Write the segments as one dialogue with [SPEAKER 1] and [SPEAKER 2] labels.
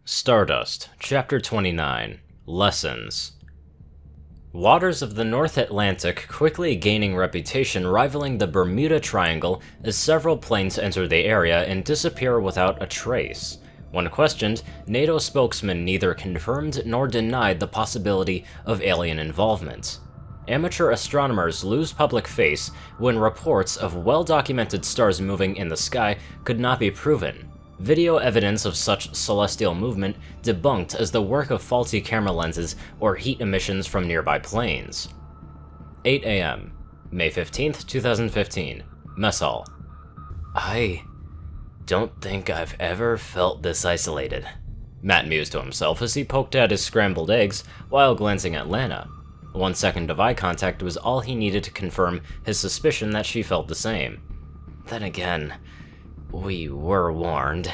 [SPEAKER 1] Stardust, Chapter 29, Lessons. Waters of the North Atlantic quickly gaining reputation rivaling the Bermuda Triangle as several planes enter the area and disappear without a trace. When questioned, NATO spokesman neither confirmed nor denied the possibility of alien involvement. Amateur astronomers lose public face when reports of well-documented stars moving in the sky could not be proven. Video evidence of such celestial movement debunked as the work of faulty camera lenses or heat emissions from nearby planes. 8 a.m., May 15th, 2015, Mess Hall. I don't think I've ever felt this isolated, Matt mused to himself as he poked at his scrambled eggs while glancing at Lana. 1 second of eye contact was all he needed to confirm his suspicion that she felt the same. Then again, we were warned.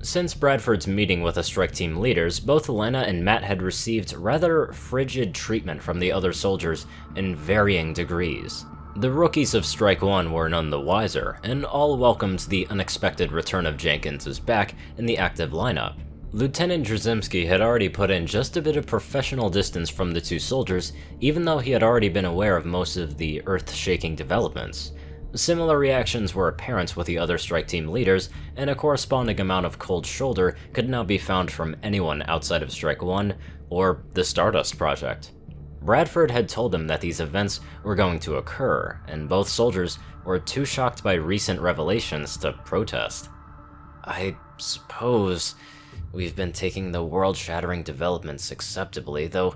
[SPEAKER 1] Since Bradford's meeting with the strike team leaders, both Lana and Matt had received rather frigid treatment from the other soldiers in varying degrees. The rookies of Strike One were none the wiser, and all welcomed the unexpected return of Jenkins as back in the active lineup. Lieutenant Drzymski had already put in just a bit of professional distance from the two soldiers, even though he had already been aware of most of the earth-shaking developments. Similar reactions were apparent with the other strike team leaders, and a corresponding amount of cold shoulder could now be found from anyone outside of Strike One or the Stardust Project. Bradford had told them that these events were going to occur, and both soldiers were too shocked by recent revelations to protest. I suppose we've been taking the world-shattering developments acceptably, though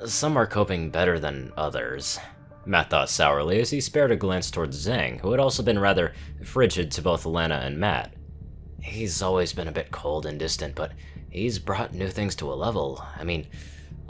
[SPEAKER 1] some are coping better than others, Matt thought sourly as he spared a glance towards Zhang, who had also been rather frigid to both Lana and Matt. He's always been a bit cold and distant, but he's brought new things to a level. I mean,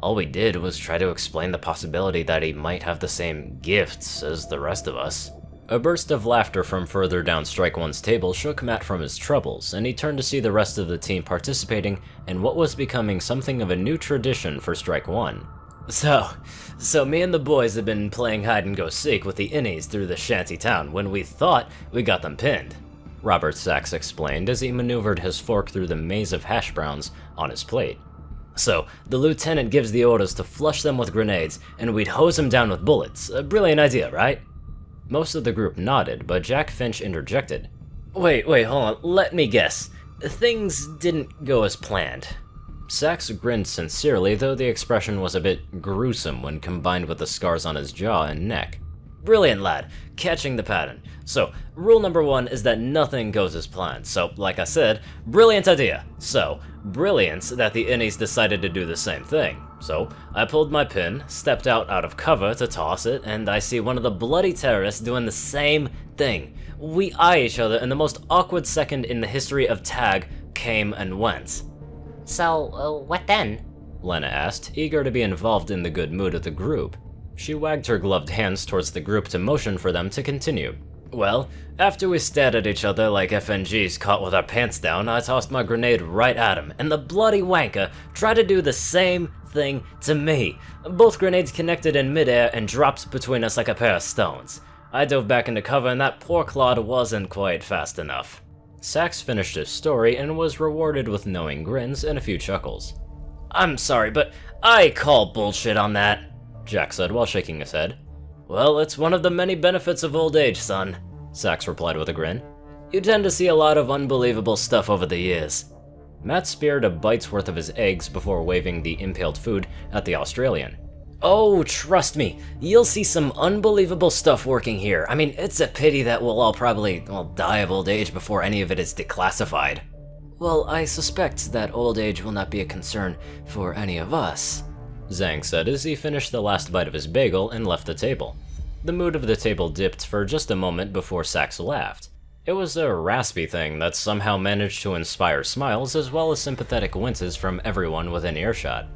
[SPEAKER 1] all we did was try to explain the possibility that he might have the same gifts as the rest of us. A burst of laughter from further down Strike One's table shook Matt from his troubles, and he turned to see the rest of the team participating in what was becoming something of a new tradition for Strike One. So me and the boys have been playing hide-and-go-seek with the innies through the shanty town when we thought we got them pinned, Robert Sachs explained as he maneuvered his fork through the maze of hash browns on his plate. So, the lieutenant gives the orders to flush them with grenades, and we'd hose them down with bullets. A brilliant idea, right? Most of the group nodded, but Jack Finch interjected. Wait, hold on, let me guess. Things didn't go as planned. Sachs grinned sincerely, though the expression was a bit gruesome when combined with the scars on his jaw and neck. Brilliant, lad. Catching the pattern. So, rule number 1 is that nothing goes as planned. So, like I said, brilliant idea. So, brilliant that the innies decided to do the same thing. So, I pulled my pin, stepped out of cover to toss it, and I see one of the bloody terrorists doing the same thing. We eye each other, and the most awkward second in the history of tag came and went.
[SPEAKER 2] So, what then?
[SPEAKER 1] Lana asked, eager to be involved in the good mood of the group. She wagged her gloved hands towards the group to motion for them to continue. Well, after we stared at each other like FNGs caught with our pants down, I tossed my grenade right at him, and the bloody wanker tried to do the same thing to me. Both grenades connected in midair and dropped between us like a pair of stones. I dove back into cover, and that poor clod wasn't quite fast enough. Sachs finished his story and was rewarded with knowing grins and a few chuckles. I'm sorry, but I call bullshit on that, Jack said while shaking his head. Well, it's one of the many benefits of old age, son, Sachs replied with a grin. You tend to see a lot of unbelievable stuff over the years. Matt speared a bite's worth of his eggs before waving the impaled food at the Australian. Oh, trust me, you'll see some unbelievable stuff working here. I mean, it's a pity that we'll all probably die of old age before any of it is declassified. Well, I suspect that old age will not be a concern for any of us, Zhang said as he finished the last bite of his bagel and left the table. The mood of the table dipped for just a moment before Sachs laughed. It was a raspy thing that somehow managed to inspire smiles as well as sympathetic winces from everyone within earshot.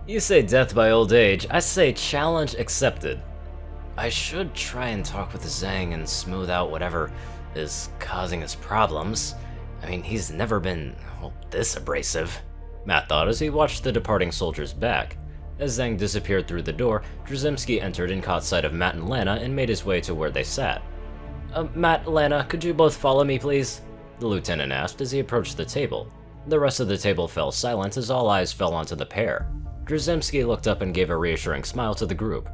[SPEAKER 1] You say death by old age, I say challenge accepted. I should try and talk with Zhang and smooth out whatever is causing his problems. I mean, he's never been, this abrasive, Matt thought as he watched the departing soldiers back. As Zhang disappeared through the door, Drzymski entered and caught sight of Matt and Lana and made his way to where they sat. Matt, Lana, could you both follow me, please? The lieutenant asked as he approached the table. The rest of the table fell silent as all eyes fell onto the pair. Drzymski looked up and gave a reassuring smile to the group.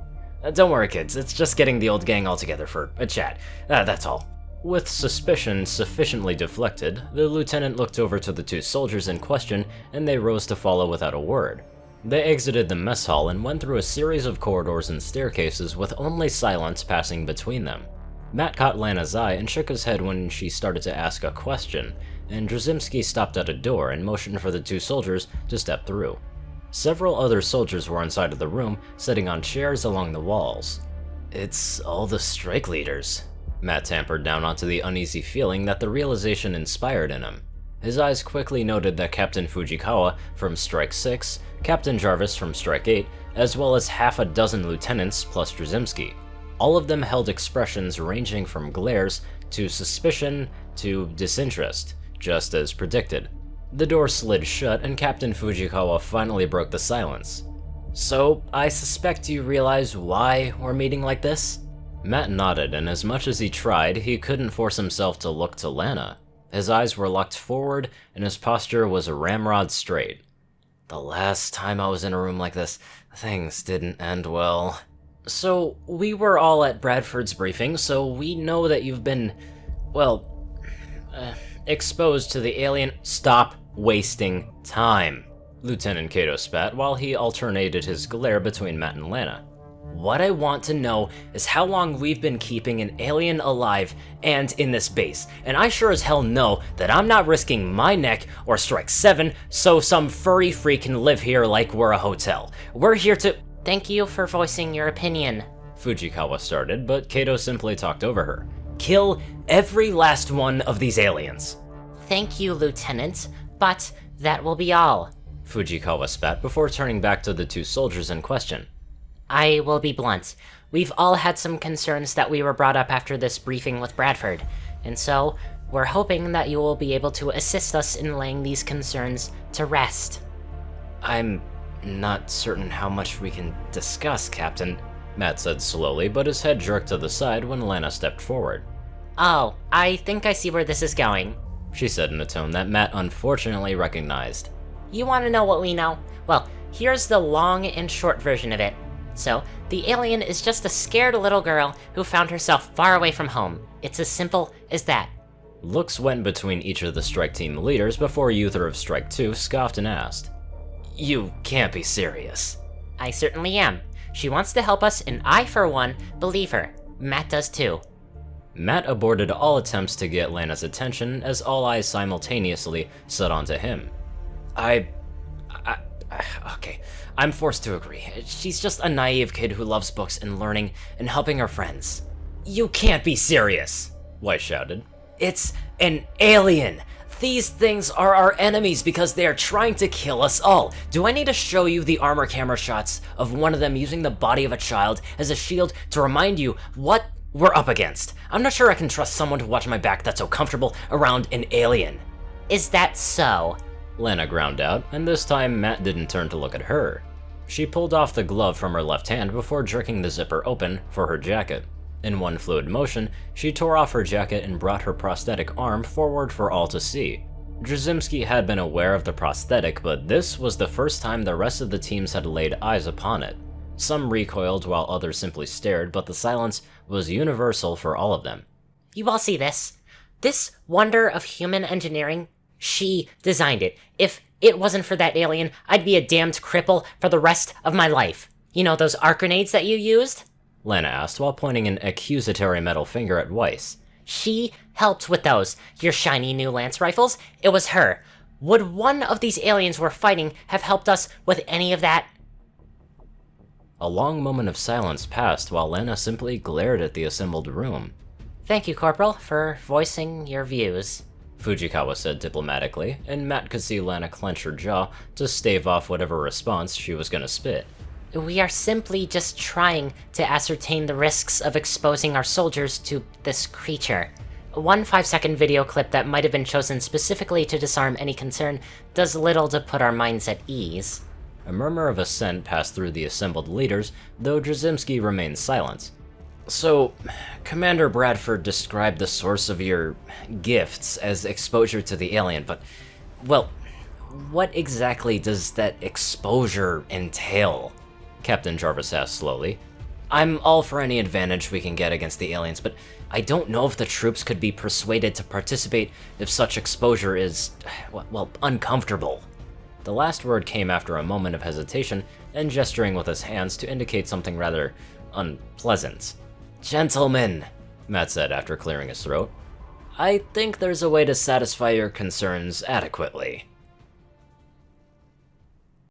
[SPEAKER 1] Don't worry, kids, it's just getting the old gang all together for a chat. That's all. With suspicion sufficiently deflected, the lieutenant looked over to the two soldiers in question, and they rose to follow without a word. They exited the mess hall and went through a series of corridors and staircases with only silence passing between them. Matt caught Lana's eye and shook his head when she started to ask a question, and Drzymski stopped at a door and motioned for the two soldiers to step through. Several other soldiers were inside of the room, sitting on chairs along the walls. It's all the strike leaders. Matt tampered down onto the uneasy feeling that the realization inspired in him. His eyes quickly noted that Captain Fujikawa from Strike 6, Captain Jarvis from Strike 8, as well as half a dozen lieutenants plus Drzymski. All of them held expressions ranging from glares to suspicion to disinterest, just as predicted. The door slid shut and Captain Fujikawa finally broke the silence. So, I suspect you realize why we're meeting like this? Matt nodded, and as much as he tried, he couldn't force himself to look to Lana. His eyes were locked forward, and his posture was a ramrod straight. The last time I was in a room like this, things didn't end well. So, we were all at Bradford's briefing, so we know that you've been, exposed to the alien— Stop wasting time, Lieutenant Kato spat while he alternated his glare between Matt and Lana. What I want to know is how long we've been keeping an alien alive and in this base, and I sure as hell know that I'm not risking my neck or Strike 7 so some furry freak can live here like we're a hotel. We're here to—
[SPEAKER 2] Thank you for voicing your opinion.
[SPEAKER 1] Fujikawa started, but Kato simply talked over her. Kill every last one of these aliens.
[SPEAKER 2] Thank you, Lieutenant, but that will be all.
[SPEAKER 1] Fujikawa spat before turning back to the two soldiers in question.
[SPEAKER 2] I will be blunt. We've all had some concerns that we were brought up after this briefing with Bradford, and so we're hoping that you will be able to assist us in laying these concerns to rest.
[SPEAKER 1] I'm not certain how much we can discuss, Captain, Matt said slowly, but his head jerked to the side when Lana stepped forward.
[SPEAKER 2] Oh, I think I see where this is going,
[SPEAKER 1] she said in a tone that Matt unfortunately recognized.
[SPEAKER 2] You want to know what we know? Well, here's the long and short version of it. So, the alien is just a scared little girl who found herself far away from home. It's as simple as that.
[SPEAKER 1] Looks went between each of the strike team leaders before Uther of Strike 2 scoffed and asked, You can't be serious.
[SPEAKER 2] I certainly am. She wants to help us, and I, for one, believe her. Matt does too.
[SPEAKER 1] Matt aborted all attempts to get Lana's attention as all eyes simultaneously set onto him. Okay, I'm forced to agree. She's just a naive kid who loves books and learning and helping her friends. You can't be serious, White shouted. It's an alien. These things are our enemies because they are trying to kill us all. Do I need to show you the armor camera shots of one of them using the body of a child as a shield to remind you what we're up against? I'm not sure I can trust someone to watch my back that's so comfortable around an alien.
[SPEAKER 2] Is that so?
[SPEAKER 1] Lana ground out, and this time Matt didn't turn to look at her. She pulled off the glove from her left hand before jerking the zipper open for her jacket. In one fluid motion, she tore off her jacket and brought her prosthetic arm forward for all to see. Drzymski had been aware of the prosthetic, but this was the first time the rest of the teams had laid eyes upon it. Some recoiled while others simply stared, but the silence was universal for all of them.
[SPEAKER 2] You all see this? This wonder of human engineering? She designed it. If it wasn't for that alien, I'd be a damned cripple for the rest of my life. You know those arc grenades that you used?
[SPEAKER 1] Lana asked while pointing an accusatory middle finger at Weiss.
[SPEAKER 2] She helped with those. Your shiny new lance rifles? It was her. Would one of these aliens we're fighting have helped us with any of that?
[SPEAKER 1] A long moment of silence passed while Lana simply glared at the assembled room.
[SPEAKER 2] Thank you, Corporal, for voicing your views,
[SPEAKER 1] Fujikawa said diplomatically, and Matt could see Lana clench her jaw to stave off whatever response she was gonna spit.
[SPEAKER 2] We are simply just trying to ascertain the risks of exposing our soldiers to this creature. One 5-second video clip that might have been chosen specifically to disarm any concern does little to put our minds at ease.
[SPEAKER 1] A murmur of assent passed through the assembled leaders, though Drzymski remained silent. So, Commander Bradford described the source of your gifts as exposure to the alien, but, well, what exactly does that exposure entail? Captain Jarvis asked slowly. I'm all for any advantage we can get against the aliens, but I don't know if the troops could be persuaded to participate if such exposure is, well, uncomfortable. The last word came after a moment of hesitation and gesturing with his hands to indicate something rather unpleasant. Gentlemen, Matt said after clearing his throat, I think there's a way to satisfy your concerns adequately.